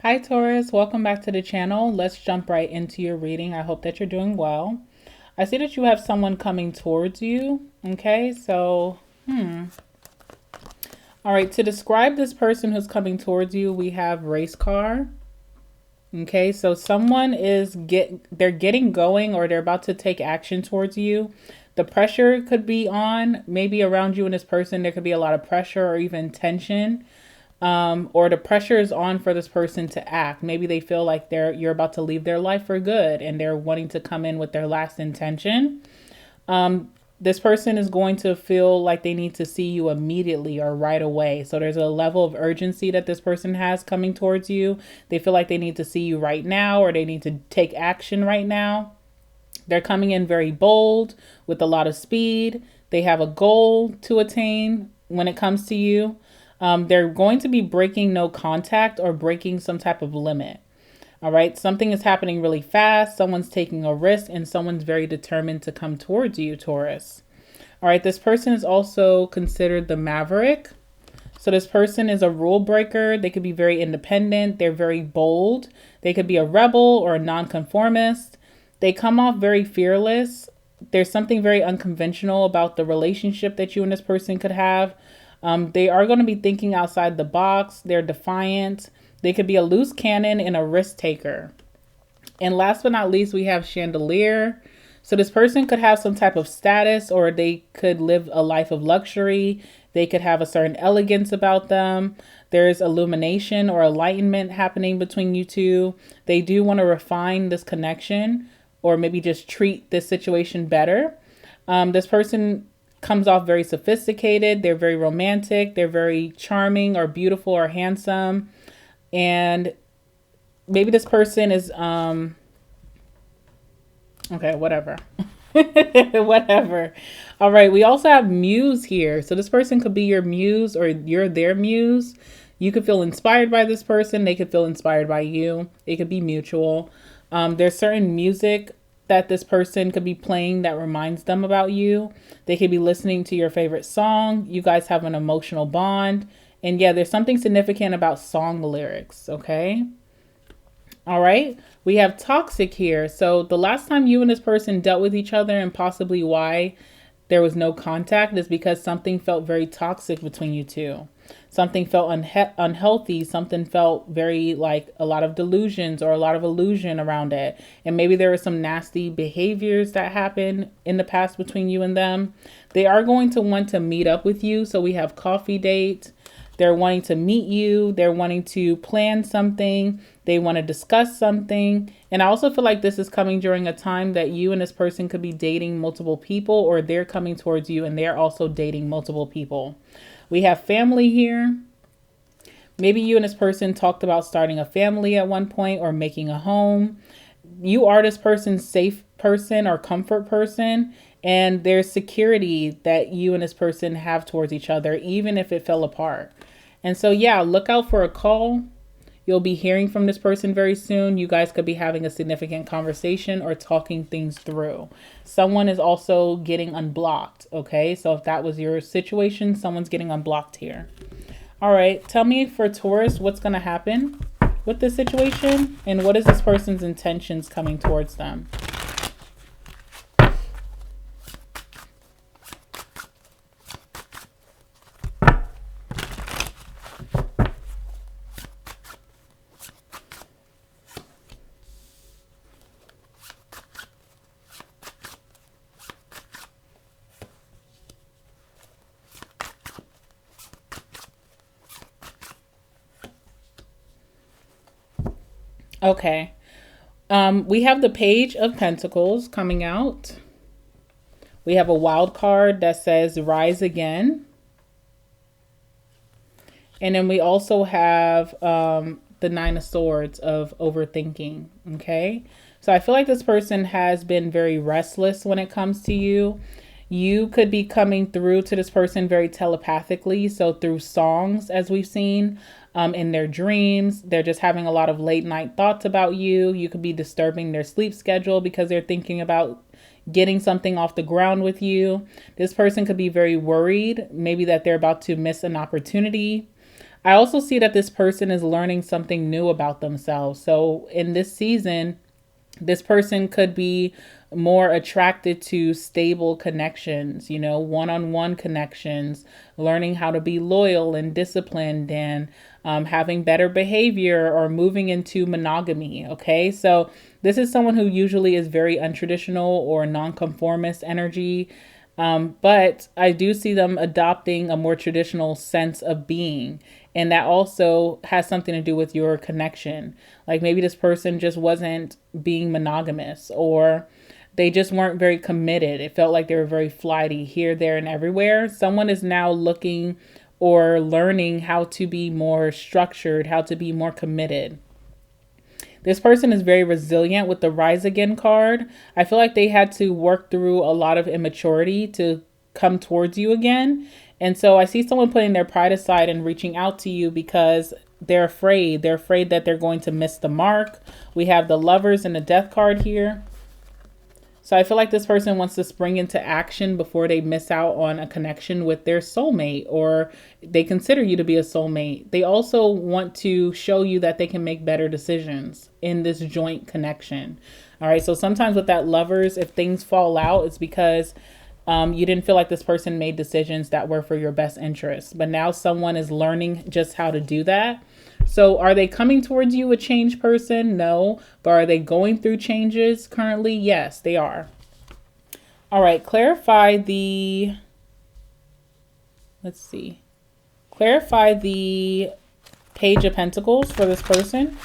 Hi Taurus, welcome back to the channel. Let's jump right into your reading. I hope that you're doing well. I see that you have someone coming towards you. Okay, so, all right, to describe this person who's coming towards you, we have race car. Okay, so someone is they're getting going or they're about to take action towards you. The pressure could be on, maybe around you and this person, there could be a lot of pressure or even tension. Or the pressure is on for this person to act. Maybe they feel like you're about to leave their life for good and they're wanting to come in with their last intention. This person is going to feel like they need to see you immediately or right away. So there's a level of urgency that this person has coming towards you. They feel like they need to see you right now or they need to take action right now. They're coming in very bold with a lot of speed. They have a goal to attain when it comes to you. They're going to be breaking no contact or breaking some type of limit. All right. Something is happening really fast. Someone's taking a risk and someone's very determined to come towards you, Taurus. All right. This person is also considered the maverick. So this person is a rule breaker. They could be very independent. They're very bold. They could be a rebel or a nonconformist. They come off very fearless. There's something very unconventional about the relationship that you and this person could have. They are going to be thinking outside the box. They're defiant. They could be a loose cannon and a risk taker. And last but not least, we have chandelier. So this person could have some type of status or they could live a life of luxury. They could have a certain elegance about them. There's illumination or enlightenment happening between you two. They do want to refine this connection or maybe just treat this situation better. This person comes off very sophisticated. They're very romantic. They're very charming or beautiful or handsome. And maybe this person is, okay, whatever. Whatever. All right. We also have muse here. So this person could be your muse or you're their muse. You could feel inspired by this person. They could feel inspired by you. It could be mutual. There's certain music that this person could be playing that reminds them about you. They could be listening to your favorite song. You guys have an emotional bond. And yeah, there's something significant about song lyrics, okay? All right. We have toxic here. So the last time you and this person dealt with each other and possibly why there was no contact is because something felt very toxic between you two. Something felt unhealthy. Something felt very like a lot of delusions or a lot of illusion around it. And maybe there were some nasty behaviors that happened in the past between you and them. They are going to want to meet up with you. So we have coffee date. They're wanting to meet you. They're wanting to plan something. They want to discuss something. And I also feel like this is coming during a time that you and this person could be dating multiple people or they're coming towards you and they're also dating multiple people. We have family here. Maybe you and this person talked about starting a family at one point or making a home. You are this person's safe person or comfort person. And there's security that you and this person have towards each other, even if it fell apart. And so, yeah, look out for a call. You'll be hearing from this person very soon. You guys could be having a significant conversation or talking things through. Someone is also getting unblocked, okay? So if that was your situation, someone's getting unblocked here. All right, tell me for Taurus, what's going to happen with this situation? And what is this person's intentions coming towards them? Okay. We have the Page of Pentacles coming out. We have a wild card that says Rise Again. And then we also have the Nine of Swords of overthinking. Okay. So I feel like this person has been very restless when it comes to you. You could be coming through to this person very telepathically. So through songs, as we've seen, in their dreams, they're just having a lot of late night thoughts about you. You could be disturbing their sleep schedule because they're thinking about getting something off the ground with you. This person could be very worried, maybe that they're about to miss an opportunity. I also see that this person is learning something new about themselves. So in this season, this person could be more attracted to stable connections, you know, one-on-one connections, learning how to be loyal and disciplined, and having better behavior, or moving into monogamy. Okay, so this is someone who usually is very untraditional or nonconformist energy. But I do see them adopting a more traditional sense of being. And that also has something to do with your connection. Like maybe this person just wasn't being monogamous, or they just weren't very committed. It felt like they were very flighty here, there, and everywhere. Someone is now looking or learning how to be more structured, how to be more committed. This person is very resilient with the Rise Again card. I feel like they had to work through a lot of immaturity to come towards you again. And so I see someone putting their pride aside and reaching out to you because they're afraid. They're afraid that they're going to miss the mark. We have the Lovers and the Death card here. So I feel like this person wants to spring into action before they miss out on a connection with their soulmate, or they consider you to be a soulmate. They also want to show you that they can make better decisions in this joint connection. All right. So sometimes with that Lovers, if things fall out, it's because you didn't feel like this person made decisions that were for your best interest. But now someone is learning just how to do that. So are they coming towards you a changed person? No. But are they going through changes currently? Yes, they are. All right. Clarify the Page of Pentacles for this person.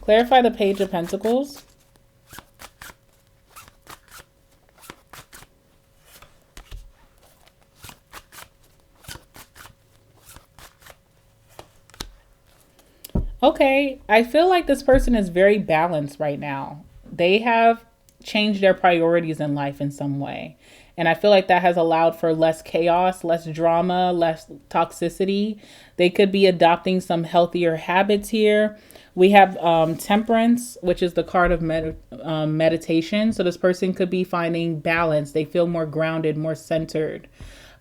Clarify the Page of Pentacles. Okay, I feel like this person is very balanced right now. They have changed their priorities in life in some way. And I feel like that has allowed for less chaos, less drama, less toxicity. They could be adopting some healthier habits here. We have Temperance, which is the card of meditation. So this person could be finding balance. They feel more grounded, more centered.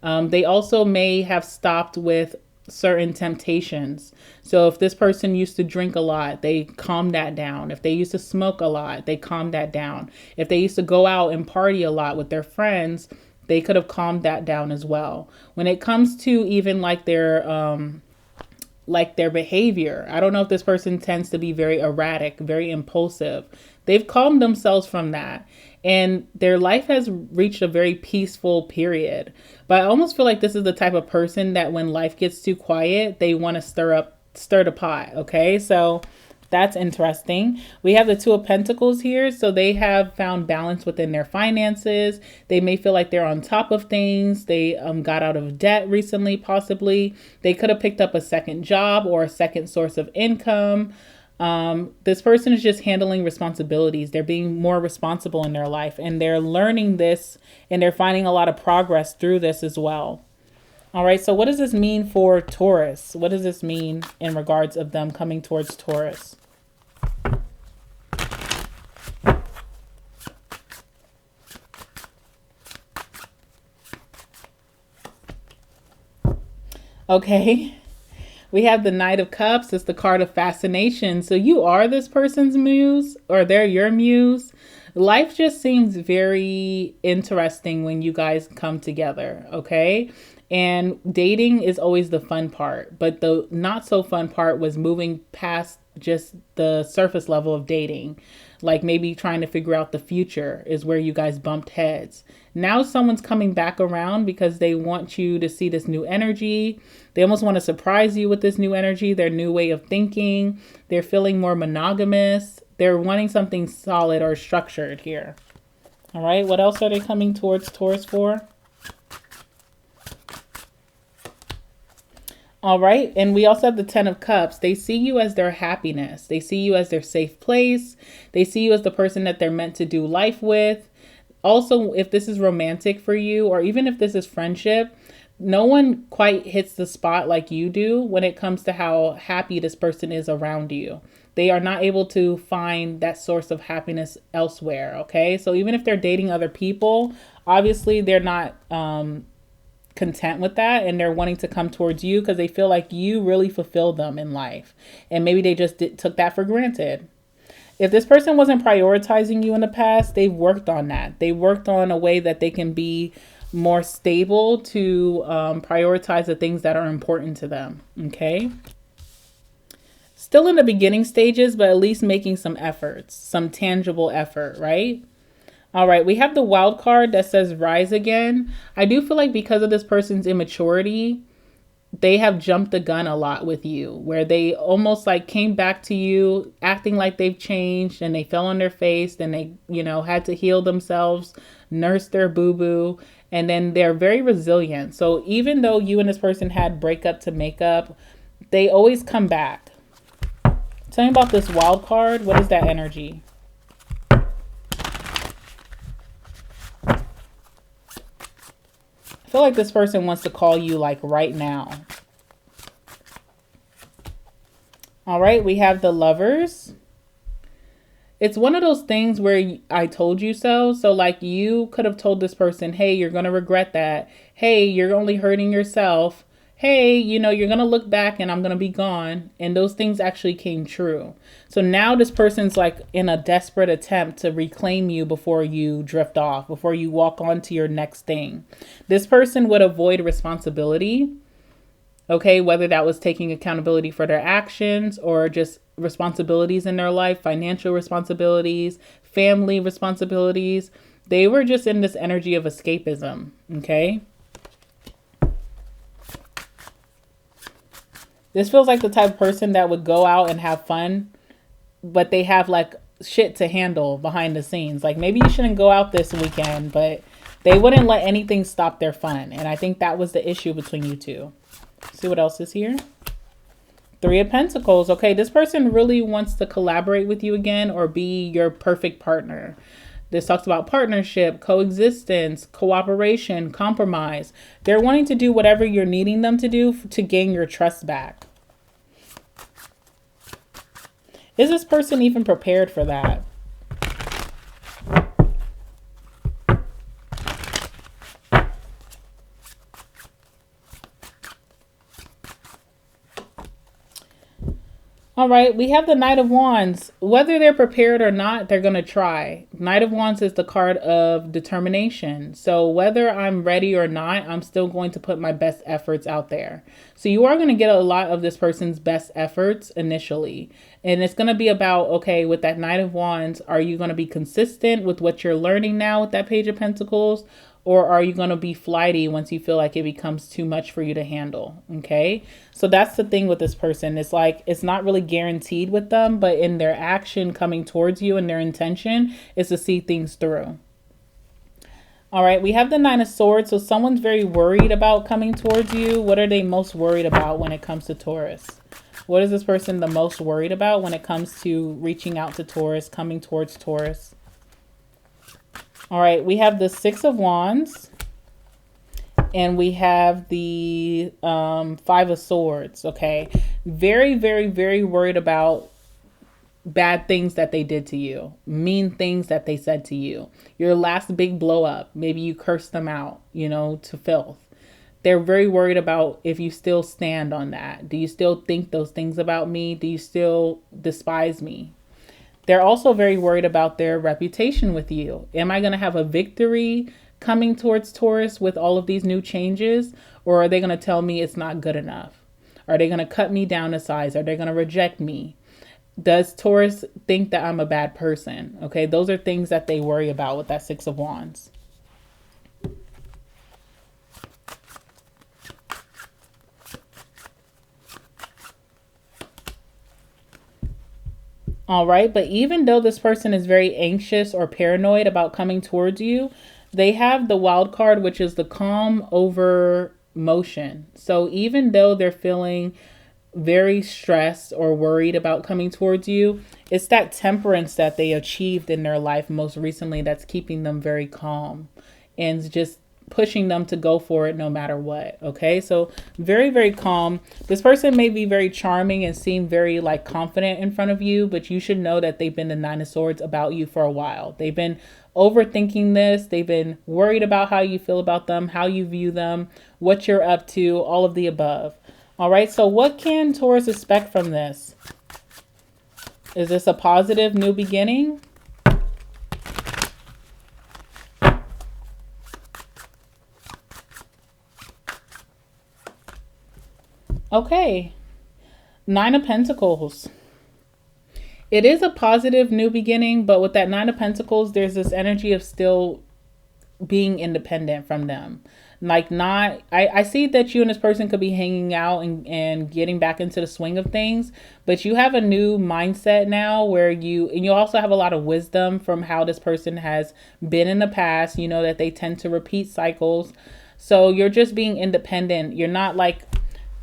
They also may have stopped with certain temptations. So if this person used to drink a lot, they calm that down. If they used to smoke a lot, they calm that down. If they used to go out and party a lot with their friends, they could have calmed that down as well. When it comes to even like their behavior, I don't know if this person tends to be very erratic, very impulsive. They've calmed themselves from that. And their life has reached a very peaceful period. But I almost feel like this is the type of person that when life gets too quiet, they want to stir the pot. Okay, so that's interesting. We have the Two of Pentacles here. So they have found balance within their finances. They may feel like they're on top of things. They got out of debt recently, possibly. They could have picked up a second job or a second source of income. This person is just handling responsibilities. They're being more responsible in their life, and they're learning this, and they're finding a lot of progress through this as well. All right. So what does this mean for Taurus? What does this mean in regards of them coming towards Taurus? Okay. We have the Knight of Cups. It's the card of fascination. So you are this person's muse, or they're your muse. Life just seems very interesting when you guys come together, okay? And dating is always the fun part, but the not so fun part was moving past just the surface level of dating. Like maybe trying to figure out the future is where you guys bumped heads. Now someone's coming back around because they want you to see this new energy. They almost want to surprise you with this new energy, their new way of thinking. They're feeling more monogamous. They're wanting something solid or structured here. All right, what else are they coming towards Taurus for? All right, and we also have the Ten of Cups. They see you as their happiness. They see you as their safe place. They see you as the person that they're meant to do life with. Also, if this is romantic for you, or even if this is friendship, no one quite hits the spot like you do when it comes to how happy this person is around you. They are not able to find that source of happiness elsewhere. Okay. So even if they're dating other people, obviously they're not content with that, and they're wanting to come towards you because they feel like you really fulfill them in life. And maybe they just took that for granted. If this person wasn't prioritizing you in the past, they've worked on that. They worked on a way that they can be more stable to prioritize the things that are important to them. Okay. Still in the beginning stages, but at least making some efforts, some tangible effort, right? All right, we have the wild card that says rise again. I do feel like because of this person's immaturity, they have jumped the gun a lot with you, where they almost like came back to you acting like they've changed, and they fell on their face, then they, had to heal themselves, nurse their boo-boo, and then they're very resilient. So even though you and this person had breakup to make up, they always come back. Tell me about this wild card. What is that energy? I feel like this person wants to call you like right now. All right, we have the Lovers. It's one of those things where I told you so. So like you could have told this person, hey, you're going to regret that. Hey, you're only hurting yourself. Hey, you're going to look back and I'm going to be gone. And those things actually came true. So now this person's like in a desperate attempt to reclaim you before you drift off, before you walk on to your next thing. This person would avoid responsibility. Okay, whether that was taking accountability for their actions or just responsibilities in their life, financial responsibilities, family responsibilities. They were just in this energy of escapism. Okay. This feels like the type of person that would go out and have fun, but they have like shit to handle behind the scenes. Like maybe you shouldn't go out this weekend, but they wouldn't let anything stop their fun. And I think that was the issue between you two. See what else is here? Three of Pentacles. Okay, this person really wants to collaborate with you again or be your perfect partner. This talks about partnership, coexistence, cooperation, compromise. They're wanting to do whatever you're needing them to do to gain your trust back. Is this person even prepared for that? All right, we have the Knight of Wands. Whether they're prepared or not, they're going to try. Knight of Wands is the card of determination. So whether I'm ready or not, I'm still going to put my best efforts out there. So you are going to get a lot of this person's best efforts initially. And it's going to be about, okay, with that Knight of Wands, are you going to be consistent with what you're learning now with that Page of Pentacles? Or are you going to be flighty once you feel like it becomes too much for you to handle? Okay. So that's the thing with this person. It's like, it's not really guaranteed with them, but in their action coming towards you and their intention is to see things through. All right. We have the Nine of Swords. So someone's very worried about coming towards you. What are they most worried about when it comes to Taurus? What is this person the most worried about when it comes to reaching out to Taurus, coming towards Taurus? All right, we have the Six of Wands, and we have the Five of Swords, okay? Very, very, very worried about bad things that they did to you, mean things that they said to you, your last big blow up. Maybe you cursed them out, to filth. They're very worried about if you still stand on that. Do you still think those things about me? Do you still despise me? They're also very worried about their reputation with you. Am I going to have a victory coming towards Taurus with all of these new changes? Or are they going to tell me it's not good enough? Are they going to cut me down to size? Are they going to reject me? Does Taurus think that I'm a bad person? Okay, those are things that they worry about with that Six of Wands. All right. But even though this person is very anxious or paranoid about coming towards you, they have the wild card, which is the calm over motion. So even though they're feeling very stressed or worried about coming towards you, it's that temperance that they achieved in their life most recently that's keeping them very calm and just pushing them to go for it no matter what. Okay, so very, very calm. This person may be very charming and seem very like confident in front of you, but you should know that they've been the Nine of Swords about you for a while. They've been overthinking this. They've been worried about how you feel about them, how you view them, what you're up to, all of the above. All right, so what can Taurus expect from this? Is this a positive new beginning? Okay, Nine of Pentacles. It is a positive new beginning, but with that Nine of Pentacles, there's this energy of still being independent from them. Like I see that you and this person could be hanging out and getting back into the swing of things, but you have a new mindset now where you also have a lot of wisdom from how this person has been in the past. You know that they tend to repeat cycles. So you're just being independent. You're not like,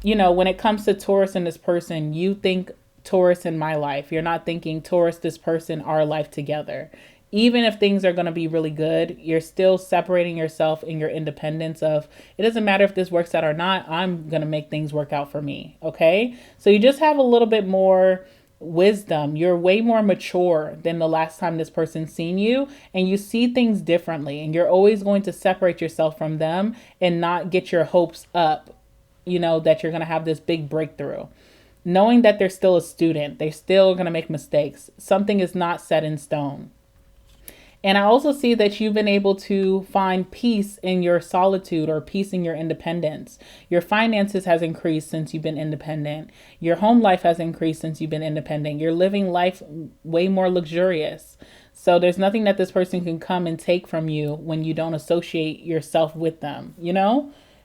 when it comes to Taurus and this person, you think Taurus in my life. You're not thinking Taurus, this person, our life together. Even if things are going to be really good, you're still separating yourself in your independence of, it doesn't matter if this works out or not, I'm going to make things work out for me. Okay. So you just have a little bit more wisdom. You're way more mature than the last time this person's seen you, and you see things differently, and you're always going to separate yourself from them and not get your hopes up, that you're going to have this big breakthrough. Knowing that they're still a student, they're still going to make mistakes. Something is not set in stone. And I also see that you've been able to find peace in your solitude or peace in your independence. Your finances has increased since you've been independent. Your home life has increased since you've been independent. You're living life way more luxurious. So there's nothing that this person can come and take from you when you don't associate yourself with them.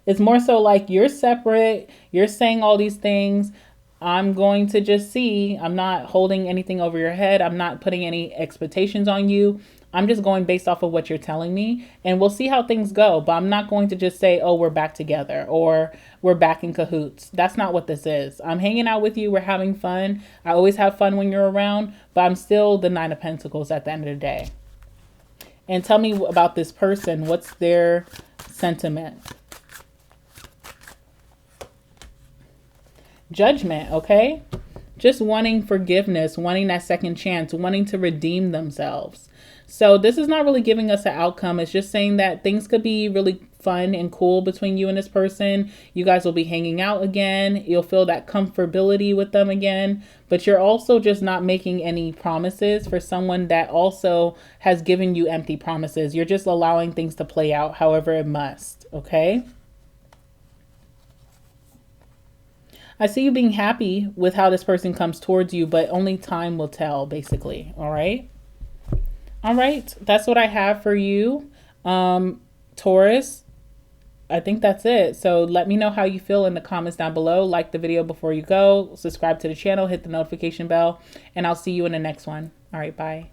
It's more so like you're separate. You're saying all these things. I'm going to just see. I'm not holding anything over your head. I'm not putting any expectations on you. I'm just going based off of what you're telling me, and we'll see how things go. But I'm not going to just say, oh, we're back together or we're back in cahoots. That's not what this is. I'm hanging out with you. We're having fun. I always have fun when you're around, but I'm still the Nine of Pentacles at the end of the day. And tell me about this person. What's their sentiment? Judgment, okay? Just wanting forgiveness, wanting that second chance, wanting to redeem themselves. So this is not really giving us an outcome. It's just saying that things could be really fun and cool between you and this person. You guys will be hanging out again. You'll feel that comfortability with them again. But you're also just not making any promises for someone that also has given you empty promises. You're just allowing things to play out however it must, okay? I see you being happy with how this person comes towards you, but only time will tell, basically. All right. All right. That's what I have for you, Taurus. I think that's it. So let me know how you feel in the comments down below. Like the video before you go. Subscribe to the channel. Hit the notification bell. And I'll see you in the next one. All right. Bye.